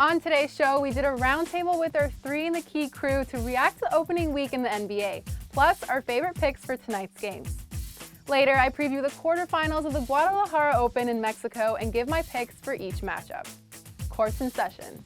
On today's show, we did a roundtable with our 3 in the Key crew to react to opening week in the NBA, plus our favorite picks for tonight's games. Later, I preview the quarterfinals of the Guadalajara Open in Mexico and give my picks for each matchup. Courts in session.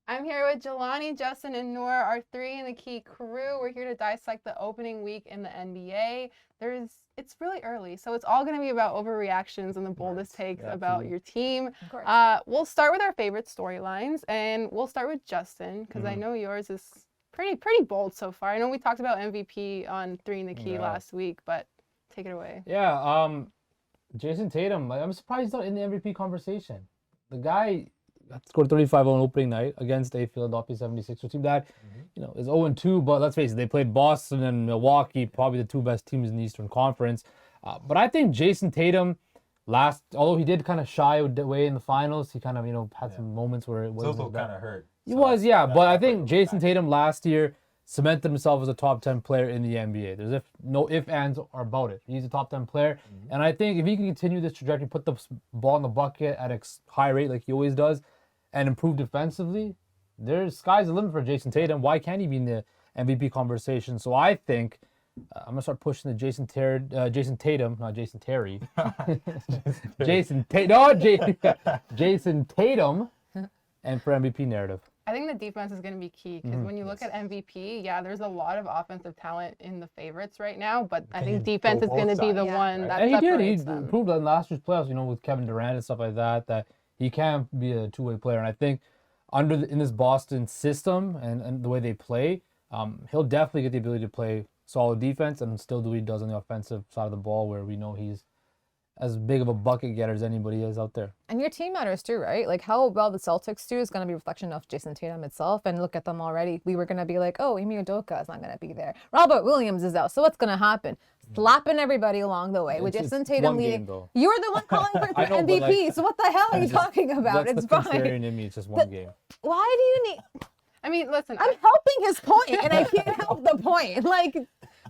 I'm here with Jelani, Justin, and Noor, our 3 in the Key crew. We're here to dissect the opening week in the NBA. It's really early, so it's all going to be about overreactions and the boldest takes about your team. We'll start with our favorite storylines, and we'll start with Justin, because I know yours is pretty bold so far. I know we talked about MVP on 3 in the Key last week, but take it away. Yeah, Jason Tatum, I'm surprised he's not in the MVP conversation. The guy scored 35 on opening night against a Philadelphia 76ers team that, is 0-2. But let's face it, they played Boston and Milwaukee, probably the 2 best teams in the Eastern Conference. But I think Jason Tatum, although he did kind of shy away in the finals, he kind of, had some moments where it was also kind of hurt. He was, yeah. But I think Jason Tatum last year cemented himself as a top 10 player in the NBA. There's no ifs, ands, or about it. He's a top 10 player. And I think if he can continue this trajectory, put the ball in the bucket at a high rate like he always does, and improve defensively, there's sky's the limit for Jason Tatum. Why can't he be in the MVP conversation? So I think I'm gonna start pushing the Jason Tatum, not Jason Terry. Jason Tatum, and for MVP narrative. I think the defense is going to be key because when you look at MVP, there's a lot of offensive talent in the favorites right now, but I think defense is going to be the one that separates them. He proved that in last year's playoffs, with Kevin Durant and stuff like that he can be a two-way player. And I think in this Boston system and the way they play, he'll definitely get the ability to play solid defense and still do what he does on the offensive side of the ball, where we know he's as big of a bucket getter as anybody is out there. And your team matters too, right? Like how well the Celtics do is going to be a reflection of Jason Tatum itself. And look at them already. We were going to be like, oh, Ime Udoka is not going to be there. Robert Williams is out. So what's going to happen? Slapping everybody along the way with Jason Tatum leading. You're the one calling for MVP. So what the hell are you talking about? It's fine. Contrarian in me. It's just one game. Why do you need? I mean, listen. I'm helping his point, and I can't help the point. Like,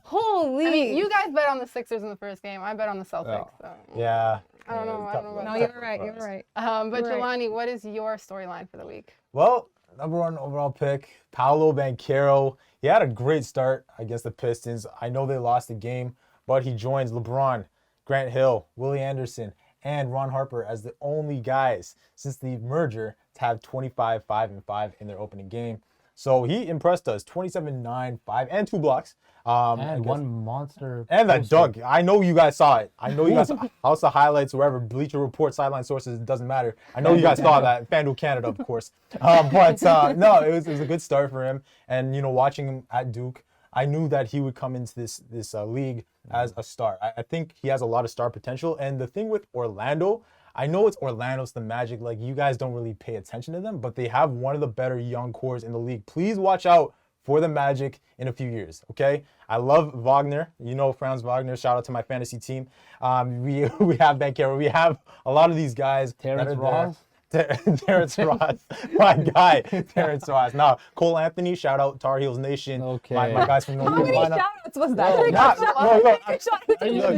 holy. I mean, you guys bet on the Sixers in the first game. I bet on the Celtics. So. Yeah. I don't know. No, you're right. You're right. But Jelani, what is your storyline for the week? Well, number 1 overall pick, Paolo Banchero. He had a great start against the Pistons. I know they lost the game, but he joins LeBron, Grant Hill, Willie Anderson, and Ron Harper as the only guys since the merger to have 25, 5, and 5 in their opening game. So he impressed us, 27-9, 5, and 2 blocks. And one monster. And that dunk. I know you guys saw it. I know you guys saw House of Highlights, wherever, Bleacher Report, Sideline Sources, it doesn't matter. I know you guys saw that. FanDuel Canada, of course. No, it was a good start for him. And, watching him at Duke, I knew that he would come into this league as a star. I think he has a lot of star potential. And the thing with Orlando, I know it's Orlando's the Magic. Like, you guys don't really pay attention to them, but they have one of the better young cores in the league. Please watch out for the Magic in a few years, okay? I love Wagner. Franz Wagner. Shout out to my fantasy team. We have Banchero. We have a lot of these guys. Terrence Ross. Terrence Ross, my guy, Terrence Ross. Now, Cole Anthony, shout out Tar Heels Nation. Okay. My guys from North Carolina. How many shout-outs was that?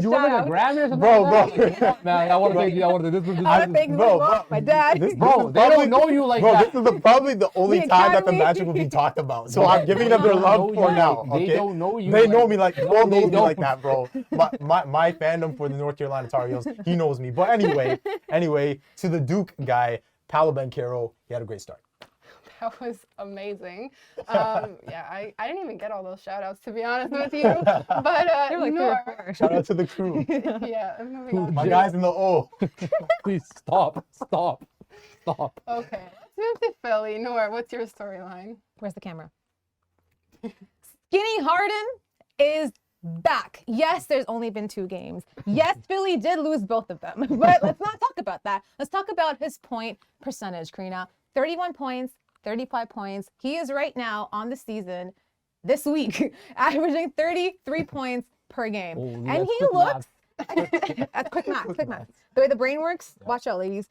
You want a Grammy or something? Bro. Man, I want to thank you. I want to thank my dad. Bro, they don't know you like that. This is probably the only time that the Magic will be talked about. So I'm giving them their love for now. Okay? They don't know you. They know me like, Cole knows me like that, bro. My fandom for the North Carolina Tar Heels, he knows me. But anyway, to the Duke guy, Paolo Banchero, he had a great start. That was amazing. I didn't even get all those shout outs, to be honest with you. But Noor. Shout out to the crew. Yeah, moving on. My guys in the O. Please stop. Okay, let's move to Philly. Noor, what's your storyline? Where's the camera? Skinny Harden is back. Yes, there's only been 2 games. Yes, Philly did lose both of them. But let's not talk about that. Let's talk about his point percentage, Crina. 31 points, 35 points. He is right now on the season this week, averaging 33 points per game. Oh, and he looks That's quick math. The way the brain works, watch out, ladies.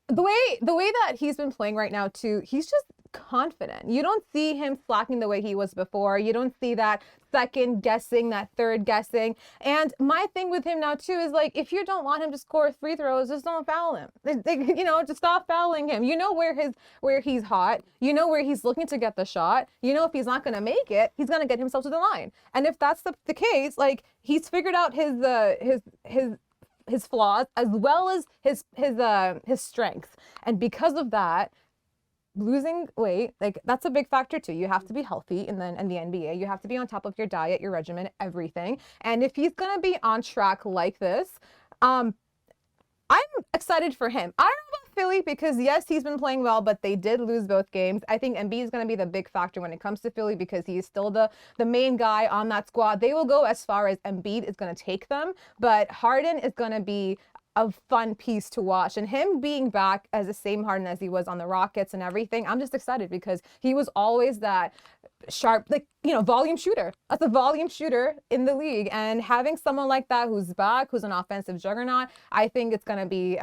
The way that he's been playing right now too, he's just confident. You don't see him slacking the way he was before. You don't see that second guessing, that third guessing. And my thing with him now too is like, if you don't want him to score free throws, just don't foul him. Just stop fouling him. You know where he's hot. You know where he's looking to get the shot. You know if he's not going to make it, he's going to get himself to the line. And if that's the case, like he's figured out his flaws as well as his strengths. And because of that, losing weight, like that's a big factor too. You have to be healthy in the NBA. You have to be on top of your diet, your regimen, everything. And if he's gonna be on track like this, I'm excited for him. I don't know about Philly because yes, he's been playing well, but they did lose both games. I think Embiid is gonna be the big factor when it comes to Philly because he's still the main guy on that squad. They will go as far as Embiid is gonna take them, but Harden is gonna be a fun piece to watch, and him being back as the same Harden as he was on the Rockets and everything, I'm just excited because he was always that sharp, volume shooter. That's a volume shooter in the league, and having someone like that who's back, who's an offensive juggernaut, I think it's gonna be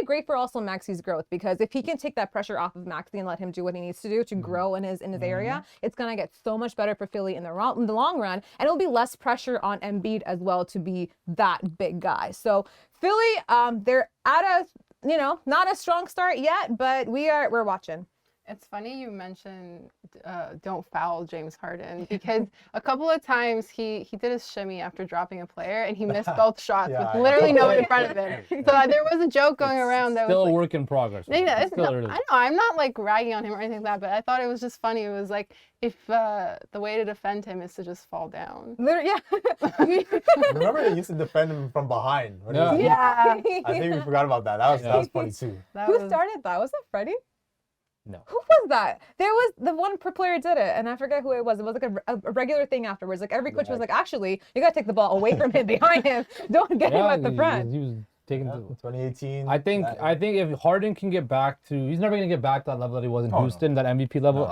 great for also Maxi's growth because if he can take that pressure off of Maxi and let him do what he needs to do to grow in his area, it's gonna get so much better for Philly in the long run, and it'll be less pressure on Embiid as well to be that big guy. So Philly, they're at a not a strong start yet, but we're watching. It's funny you mentioned don't foul James Harden because a couple of times he did a shimmy after dropping a player and he missed both shots with literally no one in front of him. So there was a joke going around that still was a work in progress. Yeah, I know I'm not like ragging on him or anything like that, but I thought it was just funny. It was like if the way to defend him is to just fall down. Literally, yeah. Remember they used to defend him from behind. Yeah. I think we forgot about that. That was funny too. Who started that? Was that Freddie? No. Who was that? There was the one player did it, and I forget who it was. It was like a regular thing afterwards. Like every coach was like, actually, you gotta take the ball away from him, behind him. Don't get him at the front. He was taking 2018. I think if Harden can get back to, he's never gonna get back to that level that he was in Houston, that MVP level.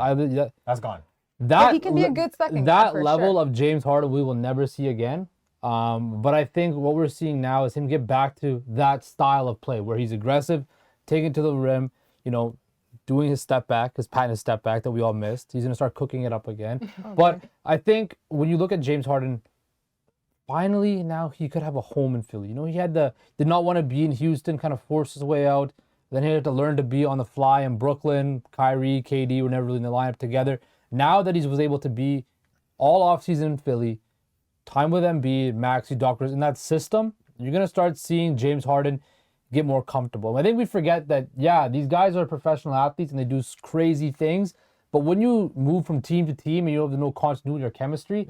That's gone. But he can be a good second guy for level sure. of James Harden we will never see again. But I think what we're seeing now is him get back to that style of play where he's aggressive, taking to the rim, doing his step back, his patented step back that we all missed. He's going to start cooking it up again. But I think when you look at James Harden, finally now he could have a home in Philly. He did not want to be in Houston, kind of forced his way out. Then he had to learn to be on the fly in Brooklyn. Kyrie, KD were never really in the lineup together. Now that he was able to be all offseason in Philly, time with Embiid, Maxey, Doctors, in that system, you're going to start seeing James Harden get more comfortable. I think we forget that, these guys are professional athletes and they do crazy things, but when you move from team to team and you have no continuity or chemistry,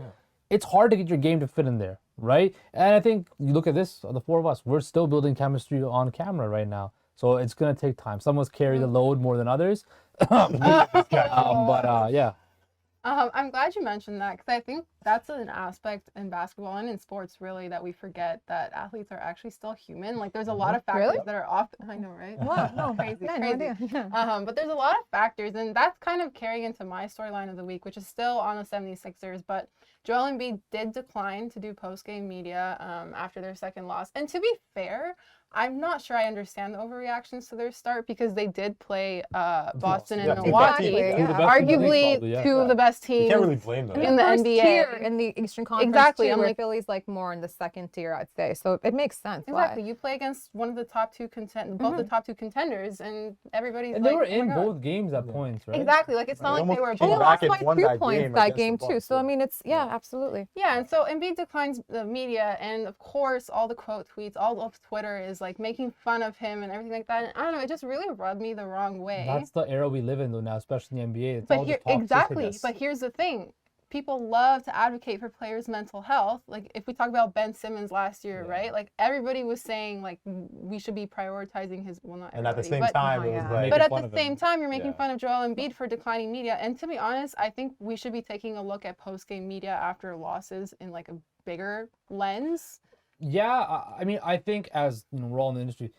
it's hard to get your game to fit in there, right? And I think you look at this, the four of us, we're still building chemistry on camera right now. So it's going to take time. Some of us carry the load more than others. I'm glad you mentioned that because I think that's an aspect in basketball and in sports really that we forget that athletes are actually still human. Like there's a lot of factors that are off. I know, right? Wow, crazy. No idea. But there's a lot of factors, and that's kind of carrying into my storyline of the week, which is still on the 76ers. But Joel Embiid did decline to do post-game media after their second loss. And to be fair, I'm not sure I understand the overreactions to their start because they did play Boston and Milwaukee, arguably two of the best teams. You can't really blame them. In the NBA. Tier in the Eastern Conference. Exactly. Too, where Philly's like more in the second tier, I'd say. So it makes sense. Exactly. Why? You play against one of the top two both the top two contenders, and everybody's and like, they were oh in my God. both games at points, right? Exactly. Like it's not like they were. came They back lost and by won 3 that points game that against game the too. Bucks, So I mean, it's absolutely. Yeah, and so Embiid declines the media, and of course, all the quote tweets, all of Twitter is like making fun of him and everything like that. And I don't know, it just really rubbed me the wrong way. That's the era we live in though now, especially in the NBA. It's But all here, just toxicity. exactly. But here's the thing. People love to advocate for players' mental health. Like if we talk about Ben Simmons last year, right? Like everybody was saying like we should be prioritizing his and at the same time it was like but at the same time you're making fun of Joel Embiid for declining media. And to be honest, I think we should be taking a look at post-game media after losses in like a bigger lens. Yeah, I mean, I think as we're all in the industry,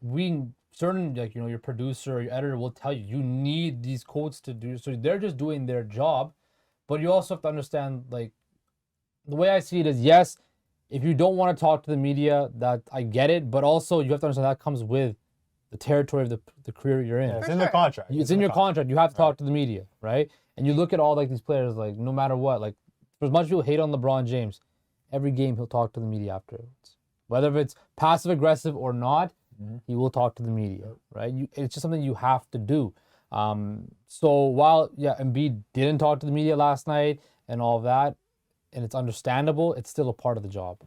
we certain your producer or your editor will tell you need these quotes to do, so they're just doing their job. But you also have to understand, like, the way I see it is, yes, if you don't want to talk to the media, that I get it, but also you have to understand that comes with the territory of the career you're in. Yeah, it's For in the sure. contract. It's in your contract. You have to talk to the media, right? And you look at all like these players, like no matter what, like for as much as people hate on LeBron James, every game he'll talk to the media afterwards. Whether it's passive aggressive or not, he will talk to the media, right? It's just something you have to do. So while Embiid didn't talk to the media last night and all of that, and it's understandable, it's still a part of the job.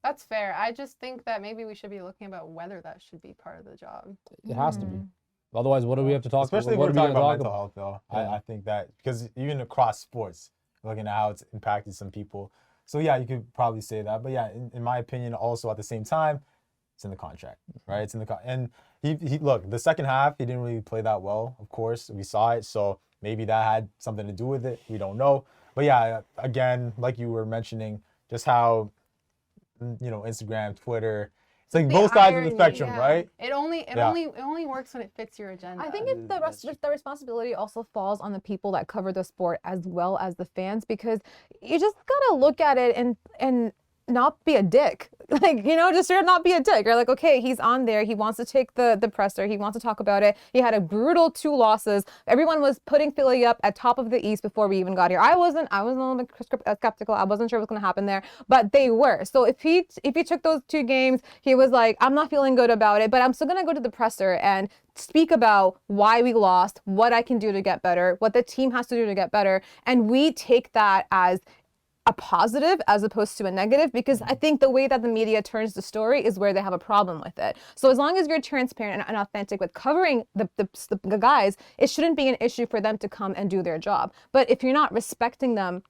That's fair. I just think that maybe we should be looking about whether that should be part of the job. It has to be. Otherwise, what do we have to talk about? Especially if What we're are we talking gonna about talk mental health, though. Yeah. I think that because even across sports, looking at how it's impacted some people. So yeah, you could probably say that. But yeah, in my opinion, also at the same time, it's in the contract, right? It's in the and he look, the second half he didn't really play that well. Of course, we saw it. So maybe that had something to do with it. We don't know. But yeah, again, like you were mentioning, just how Instagram, Twitter. It's like both sides of the spectrum, right? It only works when it fits your agenda. I think it's the responsibility also falls on the people that cover the sport as well as the fans, because you just gotta look at it and not be a dick. Like, just sort of not be a dick. You're like, okay, he's on there. He wants to take the presser. He wants to talk about it. He had a brutal 2 losses. Everyone was putting Philly up at top of the East before we even got here. I was a little bit skeptical. I wasn't sure what was going to happen there, but they were. So if he took those 2 games, he was like, I'm not feeling good about it, but I'm still going to go to the presser and speak about why we lost, what I can do to get better, what the team has to do to get better. And we take that as a positive as opposed to a negative, because I think the way that the media turns the story is where they have a problem with it. So as long as you're transparent and authentic with covering the guys, it shouldn't be an issue for them to come and do their job. But if you're not respecting them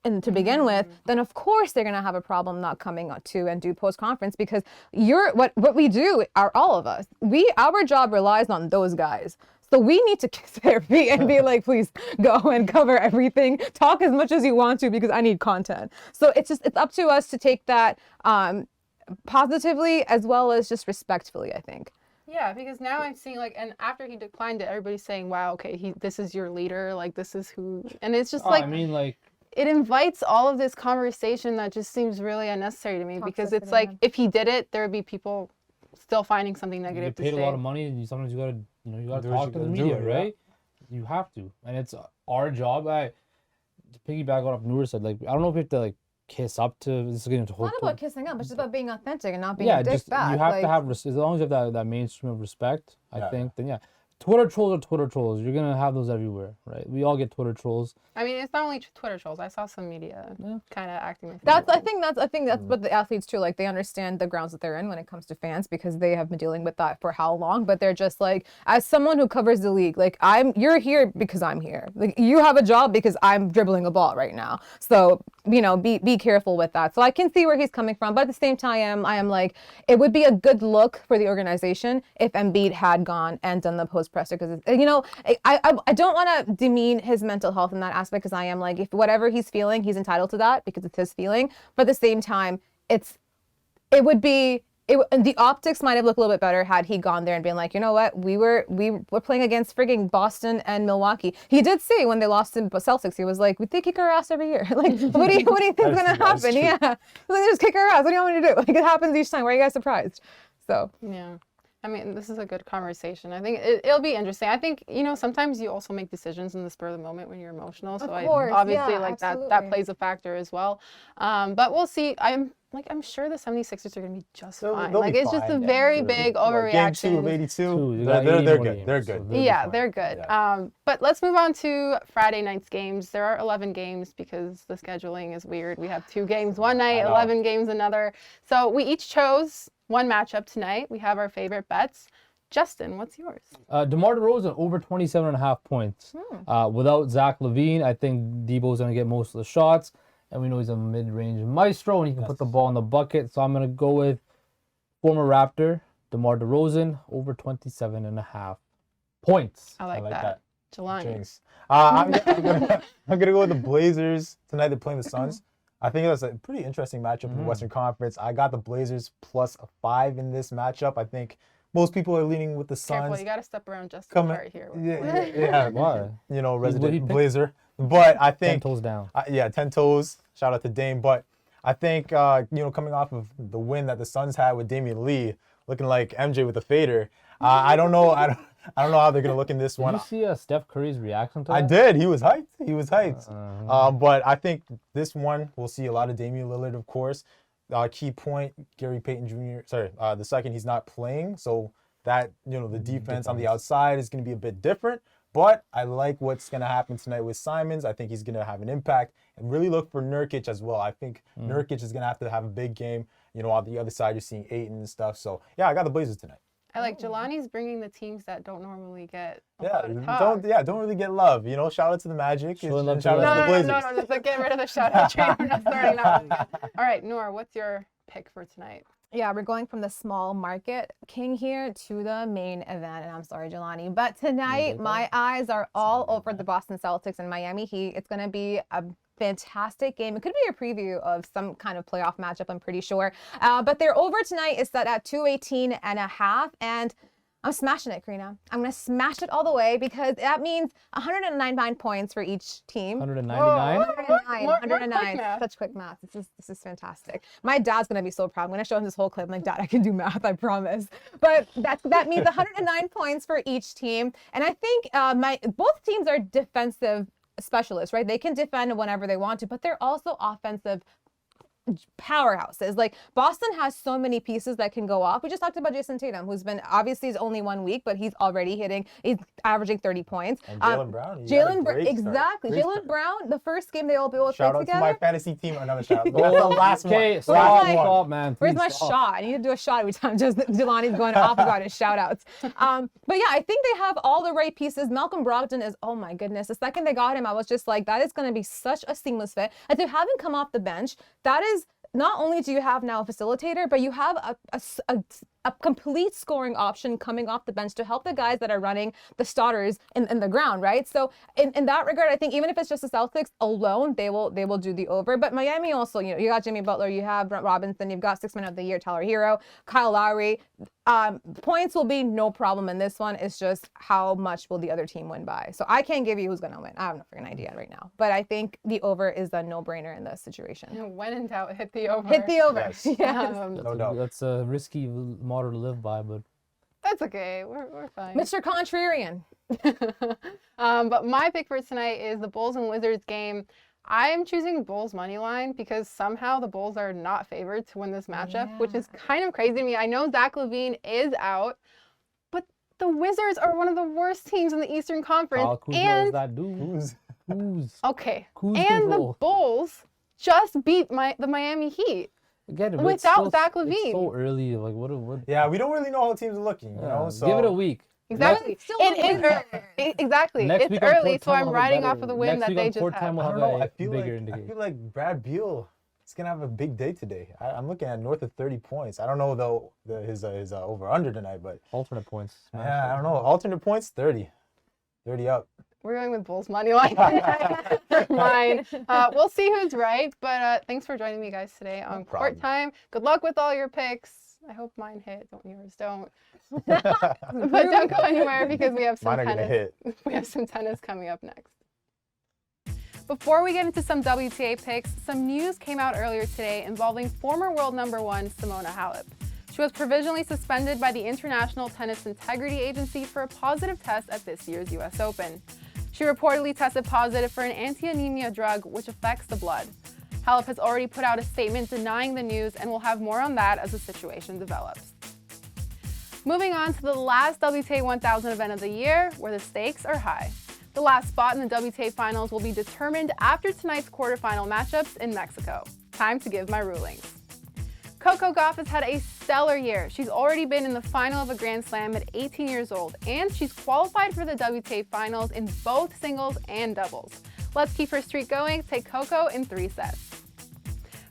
and to begin with, then of course they're gonna have a problem not coming to and do post conference, because what we do are all of us. Our job relies on those guys. So we need to kiss their feet and be like, please go and cover everything. Talk as much as you want to, because I need content. So it's up to us to take that positively as well as just respectfully, I think. Yeah, because now I'm seeing and after he declined it, everybody's saying, wow, okay, this is your leader, like this is who, and it's just it invites all of this conversation that just seems really unnecessary to me, because it's like, if he did it, there would be people still finding something negative to say. You get paid a lot of money, and sometimes you gotta talk to the media, right? You have to, and it's our job. To piggyback off Noor said, I don't know if you have to kiss up to. This is getting into It's not about kissing up. It's just about being authentic and not being a dick back. You have to have as long as you have that mainstream of respect. I think then Twitter trolls are Twitter trolls. You're gonna have those everywhere, right? We all get Twitter trolls. I mean, it's not only Twitter trolls. I saw some media kind of acting like I think that's what the athletes too. Like, they understand the grounds that they're in when it comes to fans, because they have been dealing with that for how long. But they're just like, as someone who covers the league, you're here because I'm here. Like, you have a job because I'm dribbling a ball right now. So be careful with that. So I can see where he's coming from, but at the same time, I am like, it would be a good look for the organization if Embiid had gone and done the post presser, because I don't want to demean his mental health in that aspect, because I am like, if whatever he's feeling, he's entitled to that because it's his feeling. But at the same time, the optics might have looked a little bit better had he gone there and been like, you know what, we were playing against frigging Boston and Milwaukee. He did say when they lost to Celtics, he was like, they kick our ass every year. Like, what do you think is gonna happen? Yeah, like, they just kick our ass. What do you want me to do? Like, it happens each time. Why are you guys surprised? So yeah. I mean, this is a good conversation. I think it'll be interesting. I think, sometimes you also make decisions in the spur of the moment when you're emotional. So obviously that plays a factor as well. But we'll see. I'm sure the 76ers are going to be just fine. It's just a very big overreaction. Game 2 of 82. They're good. They're good. Yeah, they're good. Yeah. But let's move on to Friday night's games. There are 11 games because the scheduling is weird. We have 2 games one night, 11 games another. So we each chose one matchup tonight. We have our favorite bets. Justin, what's yours? DeMar DeRozan over 27.5 points. Without Zach LaVine, I think Debo's going to get most of the shots. And we know he's a mid-range maestro and he can put the ball in the bucket. So I'm going to go with former Raptor, DeMar DeRozan, over 27.5 points. I like that. Jelani. I'm gonna go with the Blazers tonight. They're playing the Suns. I think that's a pretty interesting matchup in the Western Conference. I got the Blazers plus a 5 in this matchup. I think most people are leaning with the Suns. Careful, you got to step around Justin's right here. Yeah. Why? Resident Blazer. But I think 10 toes down. 10 toes. Shout out to Dame. But I think coming off of the win that the Suns had with Damian Lee, looking like MJ with a fader, I don't know. I don't know how they're gonna look in this Did one. you see Steph Curry's reaction to that? I did. He was hyped. He was hyped. But I think this one we'll see a lot of Damian Lillard, of course. Key point, Gary Payton Jr. Sorry, the second he's not playing, so that the defense on the outside is going to be a bit different. But I like what's going to happen tonight with Simons. I think he's going to have an impact, and really look for Nurkic as well. I think Nurkic is going to have a big game. On the other side, you're seeing Ayton and stuff. So yeah, I got the Blazers tonight. I like Jelani's bringing the teams that don't normally get a Yeah, lot of talk. don't really get love. Shout out to the Magic. Showing love to Shout out to the Blazers. No, just get rid of the shout out train. We're not starting that one again. All right, Noor, what's your pick for tonight? Yeah, we're going from the small market king here to the main event. And I'm sorry, Jelani. But tonight, my eyes are all over the Boston Celtics and Miami Heat. It's going to be a fantastic game. It could be a preview of some kind of playoff matchup, I'm pretty sure. But their over tonight is set at 218.5. And I'm smashing it, Crina. I'm going to smash it all the way because that means 199 points for each team. 199? 109. Such quick math. This is fantastic. My dad's going to be so proud. I'm going to show him this whole clip. I'm like, Dad, I can do math, I promise. But that means 109 points for each team. And I think both teams are defensive specialists, right? They can defend whenever they want to, but they're also offensive powerhouses. Like Boston has so many pieces that can go off. We just talked about Jason Tatum, who's been obviously he's only 1 week, but he's already he's averaging 30 points. And Jaylen Brown. Exactly. Jaylen Brown, the first game they all played shout together. Shout out to my fantasy team. Another shout out. That's the last one. Okay, stop, man. Where's my shot? I need to do a shot every time. Just Jelani's going off about his shout outs. But yeah, I think they have all the right pieces. Malcolm Brogdon is, oh my goodness. The second they got him, I was just like, that is going to be such a seamless fit. And to have him come off the bench, that is not only do you have now a facilitator, but you have a complete scoring option coming off the bench to help the guys that are running the starters in the ground, right? So in that regard, I think even if it's just the Celtics alone, they will do the over. But Miami also, you got Jimmy Butler, you have Brent Robinson, you've got 6 Man of the Year, Tyler Hero, Kyle Lowry. Points will be no problem in this one. It's just how much will the other team win by. So I can't give you who's going to win. I have no freaking idea right now. But I think the over is a no-brainer in this situation. When in doubt, hit the over. Hit the over. Yes. Yes. No doubt. That's a risky model to live by, but That's okay. We're fine. Mr. Contrarian. But my pick for tonight is the Bulls and Wizards game. I'm choosing Bulls money line because somehow the Bulls are not favored to win this matchup, which is kind of crazy to me. I know Zach LaVine is out, but the Wizards are one of the worst teams in the Eastern Conference. Kyle Kuzma is that dude. Who's Okay. Who's And control? the Bulls just beat the Miami Heat. Again, but Without Zach it's LaVine. so early. Like what? Yeah, we don't really know how teams are looking. So Give it a week. Exactly. Still It is early. Exactly. Next It's week on early, court so time I'm we'll have a riding better- off of the win next that week they on just court had. time we'll I have don't know. a I feel bigger like indication. Brad Beal is gonna have a big day today. I'm looking at north of 30 points. I don't know though his over under tonight, but Alternate points. yeah, I don't know. Alternate points 30 up. We're going with Bulls money line. Mine. We'll see who's right, but thanks for joining me guys today on Court Time. Good luck with all your picks. I hope mine hit. Don't yours don't. But don't go anywhere because we have some Mine are gonna hit. We have some tennis coming up next. Before we get into some WTA picks, some news came out earlier today involving former world #1 Simona Halep. She was provisionally suspended by the International Tennis Integrity Agency for a positive test at this year's US Open. She reportedly tested positive for an anti-anemia drug which affects the blood. Halep has already put out a statement denying the news, and we'll have more on that as the situation develops. Moving on to the last WTA 1000 event of the year, where the stakes are high. The last spot in the WTA finals will be determined after tonight's quarterfinal matchups in Mexico. Time to give my rulings. Coco Gauff has had a stellar year. She's already been in the final of a Grand Slam at 18 years old, and she's qualified for the WTA finals in both singles and doubles. Let's keep her streak going. Take Coco in 3 sets.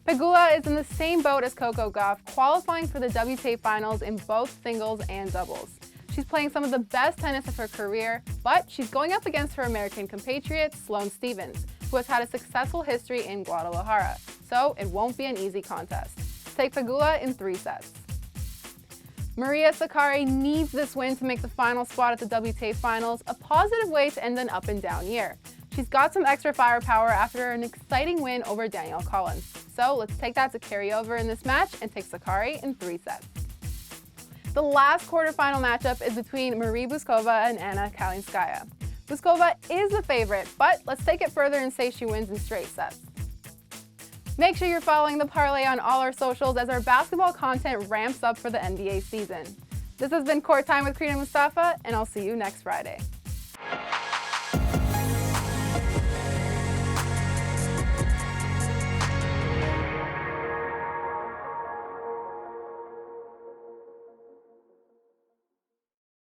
Pegula is in the same boat as Coco Gauff, qualifying for the WTA finals in both singles and doubles. She's playing some of the best tennis of her career, but she's going up against her American compatriot, Sloane Stephens, who has had a successful history in Guadalajara, so it won't be an easy contest. Take Pegula in 3 sets. Maria Sakkari needs this win to make the final spot at the WTA finals, a positive way to end an up and down year. She's got some extra firepower after an exciting win over Danielle Collins. So let's take that to carry over in this match and take Sakkari in 3 sets. The last quarterfinal matchup is between Marie Buskova and Anna Kalinskaya. Buskova is the favorite, but let's take it further and say she wins in straight sets. Make sure you're following the Parleh on all our socials as our basketball content ramps up for the NBA season. This has been Court Time with Crina Mustafa, and I'll see you next Friday.